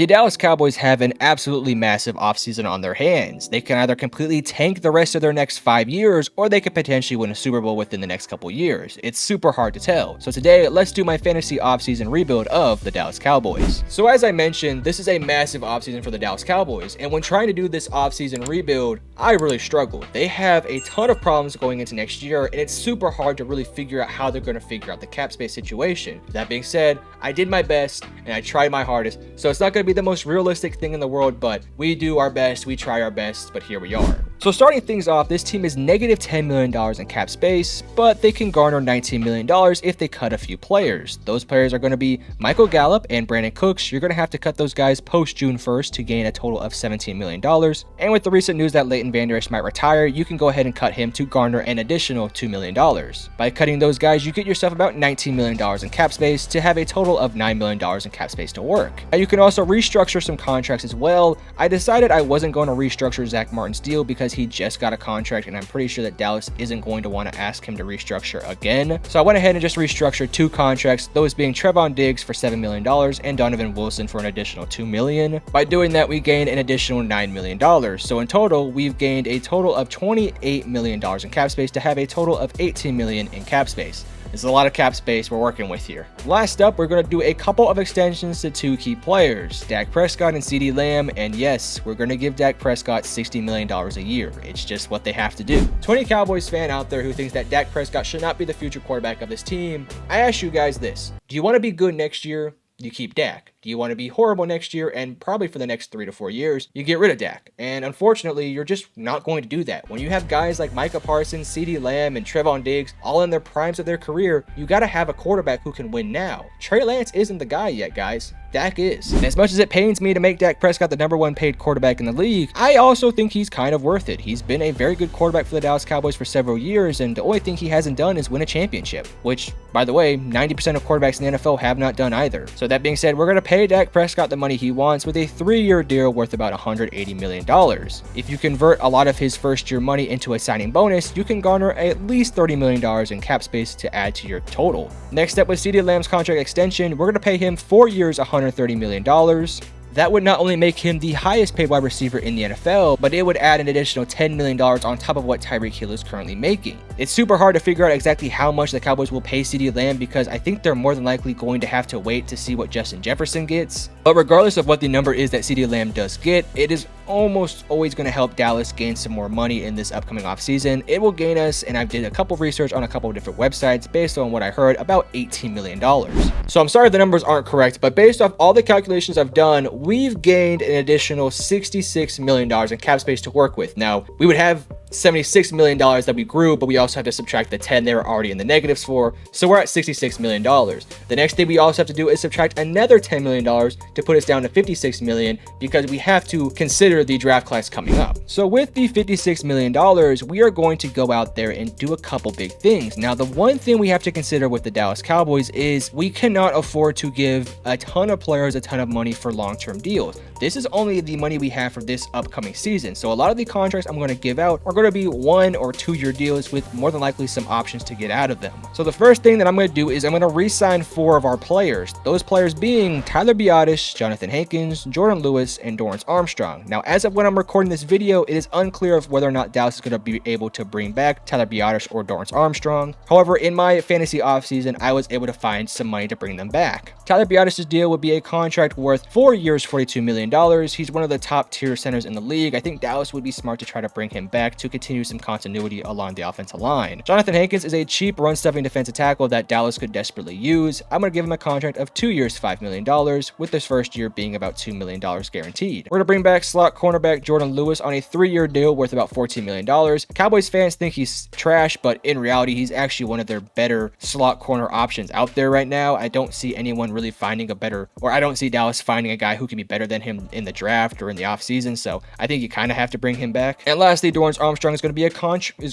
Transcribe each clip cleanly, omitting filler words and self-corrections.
The Dallas Cowboys have an absolutely massive offseason on their hands. They can either completely tank the rest of their next 5 years, or they could potentially win a Super Bowl within the next couple years. It's super hard to tell. So today, let's do my fantasy offseason rebuild of the Dallas Cowboys. So as I mentioned, this is a massive offseason for the Dallas Cowboys, and when trying to do this offseason rebuild, I really struggled. They have a ton of problems going into next year, and it's super hard to really figure out how they're going to figure out the cap space situation. That being said, I did my best, and I tried my hardest, so it's not going to be the most realistic thing in the world, but we do our best, we try our best, but here we are. So starting things off, this team is negative $10 million in cap space, but they can garner $19 million if they cut a few players. Those players are going to be Michael Gallup and Brandon Cooks. You're going to have to cut those guys post June 1st to gain a total of $17 million. And with the recent news that Leighton Vander Esch might retire, you can go ahead and cut him to garner an additional $2 million. By cutting those guys, you get yourself about $19 million in cap space to have a total of $9 million in cap space to work. Now you can also restructure some contracts as well. I decided I wasn't going to restructure Zach Martin's deal because he just got a contract, and I'm pretty sure that Dallas isn't going to want to ask him to restructure again. So I went ahead and just restructured two contracts, those being Trevon Diggs for $7 million and Donovan Wilson for an additional $2 million. By doing that, we gained an additional $9 million. So in total, we've gained a total of $28 million in cap space to have a total of $18 million in cap space. There's a lot of cap space we're working with here. Last up, we're going to do a couple of extensions to two key players, Dak Prescott and CeeDee Lamb, and yes, we're going to give Dak Prescott $60 million a year. It's just what they have to do. To any Cowboys fan out there who thinks that Dak Prescott should not be the future quarterback of this team, I ask you guys this. Do you want to be good next year? You keep Dak. Do you want to be horrible next year and probably for the next 3 to 4 years? You get rid of Dak. And unfortunately, you're just not going to do that. When you have guys like Micah Parsons, CeeDee Lamb, and Trevon Diggs all in their primes of their career, you got to have a quarterback who can win now. Trey Lance isn't the guy yet, guys. Dak is. And as much as it pains me to make Dak Prescott the #1 paid quarterback in the league, I also think he's kind of worth it. He's been a very good quarterback for the Dallas Cowboys for several years, and the only thing he hasn't done is win a championship, which, by the way, 90% of quarterbacks in the NFL have not done either. So that being said, we're going to pay Dak Prescott the money he wants with a 3-year deal worth about $180 million. If you convert a lot of his first-year money into a signing bonus, you can garner at least $30 million in cap space to add to your total. Next up, with CeeDee Lamb's contract extension, we're going to pay him 4 years, $130 million. That would not only make him the highest paid wide receiver in the NFL, but it would add an additional $10 million on top of what Tyreek Hill is currently making. It's super hard to figure out exactly how much the Cowboys will pay CeeDee Lamb because I think they're more than likely going to have to wait to see what Justin Jefferson gets. But regardless of what the number is that CeeDee Lamb does get, it is almost always going to help Dallas gain some more money in this upcoming offseason. It will gain us, and I did a couple of research on a couple of different websites based on what I heard, about $18 million. So I'm sorry the numbers aren't correct, but based off all the calculations I've done, we've gained an additional $66 million in cap space to work with. Now, we would have $76 million that we grew, but we also have to subtract the 10 they were already in the negatives for, so we're at $66 million. The next thing we also have to do is subtract another $10 million to put us down to $56 million because we have to consider the draft class coming up. So with the $56 million, we are going to go out there and do a couple big things. Now, the one thing we have to consider with the Dallas Cowboys is we cannot afford to give a ton of players a ton of money for long-term deals. This is only the money we have for this upcoming season. So a lot of the contracts I'm going to give out are going to be 1 or 2 year deals with more than likely some options to get out of them. So the first thing that I'm going to do is I'm going to re-sign 4 of our players. Those players being Tyler Biadasz, Jonathan Hankins, Jordan Lewis, and Dorrance Armstrong. Now, as of when I'm recording this video, it is unclear of whether or not Dallas is going to be able to bring back Tyler Biadasz or Dorrance Armstrong. However, in my fantasy offseason, I was able to find some money to bring them back. Tyler Biadasz's deal would be a contract worth 4 years, $42 million. He's one of the top tier centers in the league. I think Dallas would be smart to try to bring him back to continue some continuity along the offensive line. Jonathan Hankins is a cheap run-stuffing defensive tackle that Dallas could desperately use. I'm going to give him a contract of 2 years, $5 million, with this first year being about $2 million guaranteed. We're going to bring back slot cornerback Jordan Lewis on a 3-year deal worth about $14 million. Cowboys fans think he's trash, but in reality, he's actually one of their better slot corner options out there right now. I don't see anyone really finding a better, or I don't see Dallas finding a guy who can be better than him in the draft or in the offseason, so I think you kind of have to bring him back. And lastly, Dorrance Armstrong Armstrong is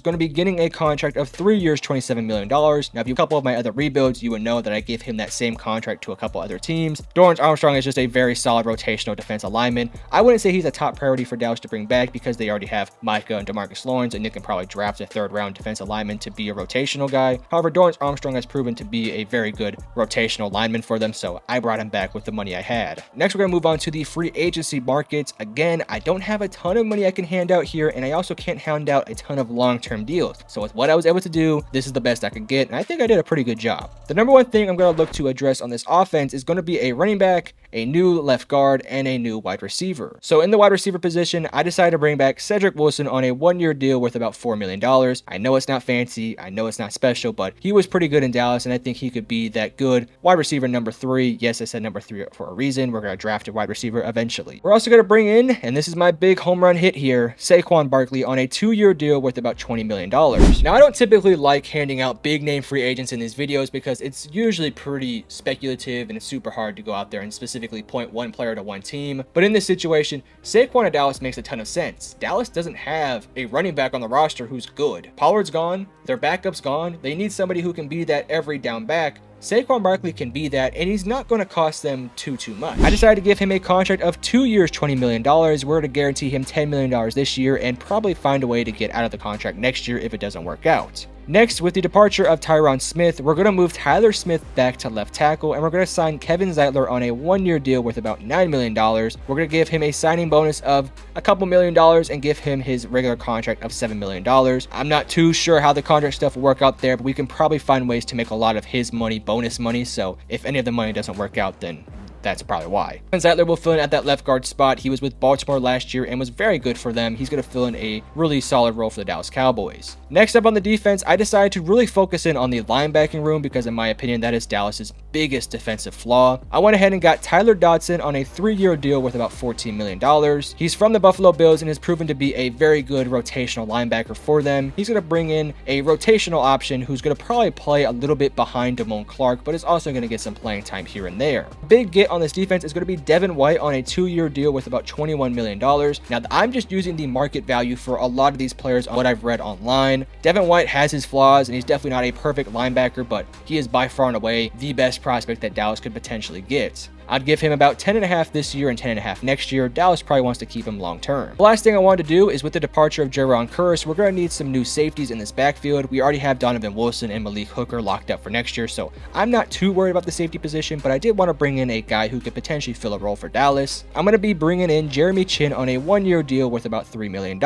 going to be getting a contract of 3 years, $27 million. Now, if you a couple of my other rebuilds, you would know that I gave him that same contract to a couple other teams. Dorrance Armstrong is just a very solid rotational defensive lineman. I wouldn't say he's a top priority for Dallas to bring back because they already have Micah and DeMarcus Lawrence, and they can probably draft a third-round defensive lineman to be a rotational guy. However, Dorrance Armstrong has proven to be a very good rotational lineman for them, so I brought him back with the money I had. Next, we're going to move on to the free agency markets. Again, I don't have a ton of money I can hand out here, and I also can't hand out a ton of long-term deals. So with what I was able to do, this is the best I could get, and I think I did a pretty good job. The number one thing I'm going to look to address on this offense is going to be a running back, a new left guard, and a new wide receiver. So in the wide receiver position, I decided to bring back Cedric Wilson on a 1-year deal worth about $4 million. I know it's not fancy, I know it's not special, but he was pretty good in Dallas, and I think he could be that good wide receiver number 3. Yes, I said number 3 for a reason. We're going to draft a wide receiver eventually. We're also going to bring in, and this is my big home run hit here, Saquon Barkley on a 2-year deal worth about $20 million. Now, I don't typically like handing out big name free agents in these videos because it's usually pretty speculative and it's super hard to go out there and specifically point one player to one team. But in this situation, Saquon to Dallas makes a ton of sense. Dallas doesn't have a running back on the roster who's good. Pollard's gone, their backup's gone. They need somebody who can be that every down back. Saquon Barkley can be that, and he's not going to cost them too much. I decided to give him a contract of 2 years, $20 million. We're going to guarantee him $10 million this year and probably find a way to get out of the contract next year if it doesn't work out. Next, with the departure of Tyron Smith, we're going to move Tyler Smith back to left tackle, and we're going to sign Kevin Zeitler on a 1-year deal worth about $9 million. We're going to give him a signing bonus of a couple $1 million and give him his regular contract of $7 million. I'm not too sure how the contract stuff will work out there, but we can probably find ways to make a lot of his money bonus money, so if any of the money doesn't work out, then that's probably why. Zeitler will fill in at that left guard spot. He was with Baltimore last year and was very good for them. He's going to fill in a really solid role for the Dallas Cowboys. Next up on the defense, I decided to really focus in on the linebacking room because in my opinion, that is Dallas's biggest defensive flaw. I went ahead and got Tyler Dodson on a 3-year deal worth about $14 million. He's from the Buffalo Bills and has proven to be a very good rotational linebacker for them. He's going to bring in a rotational option who's going to probably play a little bit behind Damone Clark, but is also going to get some playing time here and there. Big get on this defense is going to be Devin White on a 2-year deal worth about $21 million. Now, I'm just using the market value for a lot of these players on what I've read online. Devin White has his flaws, and he's definitely not a perfect linebacker, but he is by far and away the best prospect that Dallas could potentially get. I'd give him about 10.5 this year and 10.5 next year. Dallas probably wants to keep him long term. The last thing I wanted to do is with the departure of Jaron Curse, we're going to need some new safeties in this backfield. We already have Donovan Wilson and Malik Hooker locked up for next year, so I'm not too worried about the safety position, but I did want to bring in a guy who could potentially fill a role for Dallas. I'm going to be bringing in Jeremy Chin on a 1-year deal worth about $3 million.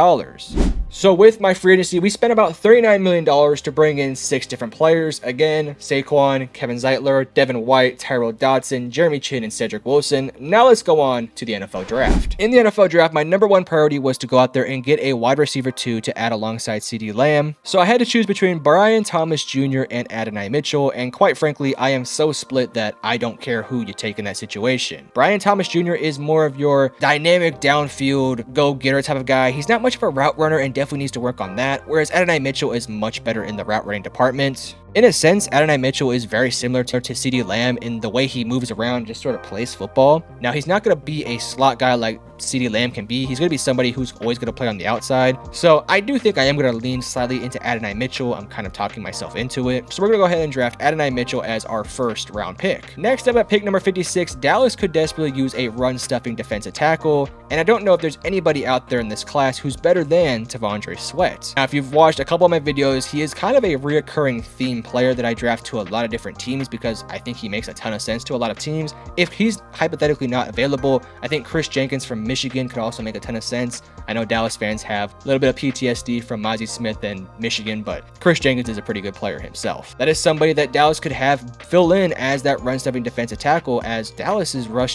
So with my free agency, we spent about $39 million to bring in 6 different players. Again, Saquon, Kevin Zeitler, Devin White, Tyrell Dodson, Jeremy Chin, and Cedric Wilson. Now let's go on to the NFL draft. In the NFL draft, my number one priority was to go out there and get a wide receiver 2 to add alongside CeeDee Lamb. So I had to choose between Brian Thomas Jr. and Adonai Mitchell, and quite frankly, I am so split that I don't care who you take in that situation. Brian Thomas Jr. is more of your dynamic downfield go-getter type of guy. He's not much of a route runner and definitely needs to work on that, whereas Adonai Mitchell is much better in the route running department. In a sense, Adonai Mitchell is very similar to CeeDee Lamb in the way he moves around, just sort of plays football. Now, he's not going to be a slot guy like CeeDee Lamb can be. He's going to be somebody who's always going to play on the outside. So I do think I am going to lean slightly into Adonai Mitchell. I'm kind of talking myself into it. So we're going to go ahead and draft Adonai Mitchell as our first round pick. Next up at pick number 56, Dallas could desperately use a run-stuffing defensive tackle. And I don't know if there's anybody out there in this class who's better than T'Vondre Sweat. Now, if you've watched a couple of my videos, he is kind of a reoccurring theme player that I draft to a lot of different teams because I think he makes a ton of sense to a lot of teams. If he's hypothetically not available, I think Chris Jenkins from Michigan could also make a ton of sense. I know Dallas fans have a little bit of PTSD from Mozzie Smith and Michigan, but Chris Jenkins is a pretty good player himself. That is somebody that Dallas could have fill in as that run-stuffing defensive tackle, as Dallas's run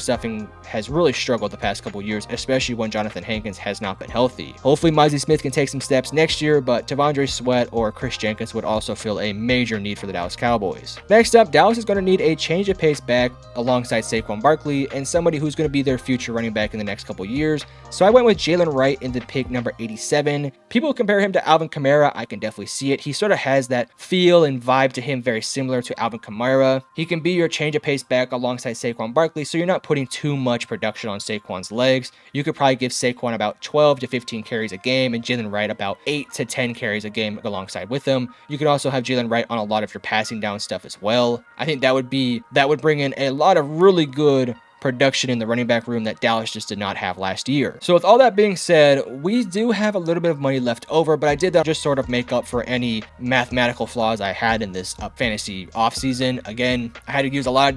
stuffing has really struggled the past couple years, especially when Jonathan Hankins has not been healthy. Hopefully Mozzie Smith can take some steps next year, but T'Vondre Sweat or Chris Jenkins would also fill a major need for the Dallas Cowboys. Next up, Dallas is going to need a change of pace back alongside Saquon Barkley and somebody who's going to be their future running back in the next couple years. So I went with Jalen Wright in the pick number 87. People compare him to Alvin Kamara. I can definitely see it. He sort of has that feel and vibe to him very similar to Alvin Kamara. He can be your change of pace back alongside Saquon Barkley, so you're not putting too much much production on Saquon's legs. You could probably give Saquon about 12 to 15 carries a game and Jalen Wright about 8 to 10 carries a game alongside with him. You could also have Jalen Wright on a lot of your passing down stuff as well. I think that would bring in a lot of really good production in the running back room that Dallas just did not have last year. So with all that being said, we do have a little bit of money left over, but I did that just sort of make up for any mathematical flaws I had in this fantasy offseason. Again, I had to use a lot of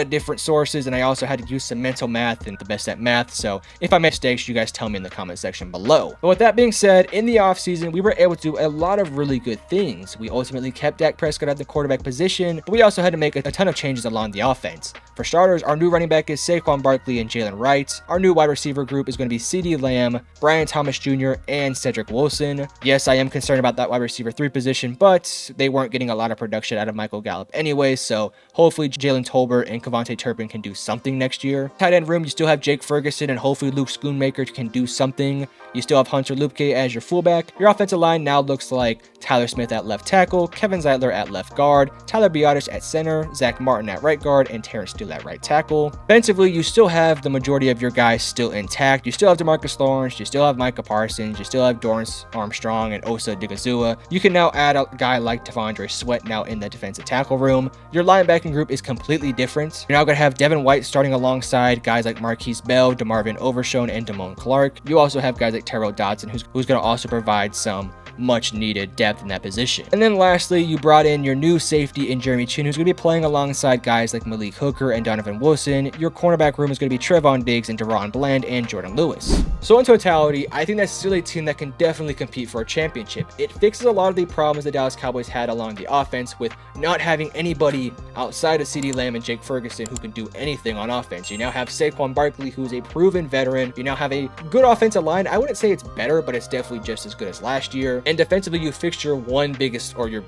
different sources, and I also had to use some mental math and the best at math. So if I make mistakes, you guys tell me in the comment section below. But with that being said, in the offseason, we were able to do a lot of really good things. We ultimately kept Dak Prescott at the quarterback position, but we also had to make a ton of changes along the offense. For starters, our new running back is Saquon Barkley and Jalen Wright. Our new wide receiver group is going to be CeeDee Lamb, Brian Thomas Jr., and Cedric Wilson. Yes, I am concerned about that wide receiver 3 position, but they weren't getting a lot of production out of Michael Gallup anyway, so hopefully Jalen Tolbert and Kevontae Turpin can do something next year. Tight end room, you still have Jake Ferguson, and hopefully Luke Schoonmaker can do something. You still have Hunter Luepke as your fullback. Your offensive line now looks like Tyler Smith at left tackle, Kevin Zeitler at left guard, Tyler Biadasz at center, Zach Martin at right guard, and Terrence Steele at right tackle. Defensively, you still have the majority of your guys still intact. You still have DeMarcus Lawrence, you still have Micah Parsons, you still have Dorrance Armstrong and Osa Digazua. You can now add a guy like T'Vondre Sweat now in the defensive tackle room. Your linebacking group is completely different. You're now going to have Devin White starting alongside guys like Marquise Bell, DeMarvin Overshown, and Damone Clark. You also have guys like Terrell Dodson, who's going to also provide some much needed depth in that position. And then lastly, you brought in your new safety in Jeremy Chin, who's going to be playing alongside guys like Malik Hooker and Donovan Wilson. Your cornerback room is going to be Trevon Diggs and Deron Bland and Jordan Lewis. So in totality, I think that's still a team that can definitely compete for a championship. It fixes a lot of the problems the Dallas Cowboys had along the offense with not having anybody outside of CeeDee Lamb and Jake Ferguson who can do anything on offense. You now have Saquon Barkley, who's a proven veteran. You now have a good offensive line. I wouldn't say it's better, but it's definitely just as good as last year. And defensively, you fixed your your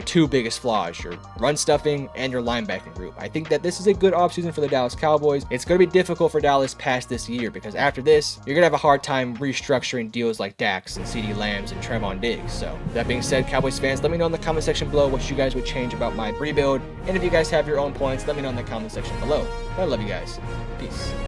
two biggest flaws, your run stuffing and your linebacking group. I think that this is a good offseason for the Dallas Cowboys. It's going to be difficult for Dallas past this year because after this, you're going to have a hard time restructuring deals like Dax and CeeDee Lambs and Trevon Diggs. So that being said, Cowboys fans, let me know in the comment section below what you guys would change about my rebuild. And if you guys have your own points, let me know in the comment section below. I love you guys. Peace.